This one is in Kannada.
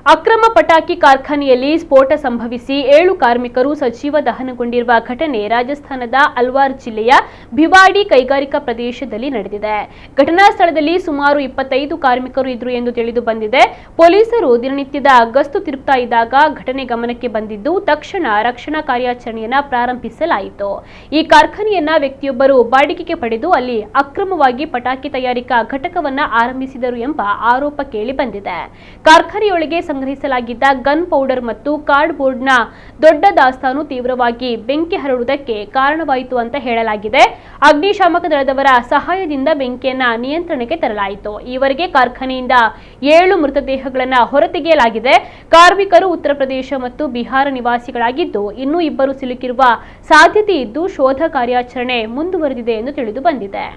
ಅಕ್ರಮ ಪಟಾಕಿ ಕಾರ್ಖಾನೆಯಲ್ಲಿ ಸ್ಫೋಟ ಸಂಭವಿಸಿ 7 ಕಾರ್ಮಿಕರು ಸಜೀವ ದಹನಗೊಂಡಿರುವ ಘಟನೆ ರಾಜಸ್ಥಾನದ ಅಲ್ವಾರ್ ಜಿಲ್ಲೆಯ ಭಿವಾಡಿ ಕೈಗಾರಿಕಾ ಪ್ರದೇಶದಲ್ಲಿ ನಡೆದಿದೆ. ಘಟನಾ ಸ್ಥಳದಲ್ಲಿ ಸುಮಾರು 25 ಕಾರ್ಮಿಕರು ಇದ್ದರು ಎಂದು ತಿಳಿದು ಬಂದಿದೆ. ಪೊಲೀಸರು ದಿನನಿತ್ಯದ ಗಸ್ತು ತಿರುಗ್ತಾ ಇದ್ದಾಗ ಘಟನೆ ಗಮನಕ್ಕೆ ಬಂದಿದ್ದು ತಕ್ಷಣ ರಕ್ಷಣಾ ಕಾರ್ಯಾಚರಣೆಯನ್ನ ಪ್ರಾರಂಭಿಸಲಾಯಿತು. ಈ ಕಾರ್ಖಾನೆಯನ್ನ ವ್ಯಕ್ತಿಯೊಬ್ಬರು ಬಾಡಿಗೆಗೆ ಪಡೆದು ಅಲ್ಲಿ ಅಕ್ರಮವಾಗಿ ಪಟಾಕಿ ತಯಾರಿಕಾ ಘಟಕವನ್ನ ಆರಂಭಿಸಿದರು ಎಂಬ ಆರೋಪ ಕೇಳಿ ಬಂದಿದೆ. ಕಾರ್ಖಾನೆಯೊಳಗೆ ಸಂಗ್ರಹಿಸಲಾಗಿದ್ದ ಗನ್ ಪೌಡರ್ ಮತ್ತು ಕಾರ್ಡ್ಬೋರ್ಡ್ನ ದೊಡ್ಡ ದಾಸ್ತಾನು ತೀವ್ರವಾಗಿ ಬೆಂಕಿ ಹರಡುವುದಕ್ಕೆ ಕಾರಣವಾಯಿತು ಅಂತ ಹೇಳಲಾಗಿದೆ. ಅಗ್ನಿಶಾಮಕ ದಳದವರ ಸಹಾಯದಿಂದ ಬೆಂಕಿಯನ್ನ ನಿಯಂತ್ರಣಕ್ಕೆ ತರಲಾಯಿತು. ಈವರೆಗೆ ಕಾರ್ಖಾನೆಯಿಂದ 7 ಮೃತದೇಹಗಳನ್ನು ಹೊರತೆಗೆಯಲಾಗಿದೆ. ಕಾರ್ಮಿಕರು ಉತ್ತರ ಪ್ರದೇಶ ಮತ್ತು ಬಿಹಾರ ನಿವಾಸಿಗಳಾಗಿದ್ದು ಇನ್ನೂ 2 ಸಿಲುಕಿರುವ ಸಾಧ್ಯತೆ ಇದ್ದು ಶೋಧ ಕಾರ್ಯಾಚರಣೆ ಮುಂದುವರೆದಿದೆ ಎಂದು ತಿಳಿದು ಬಂದಿದೆ.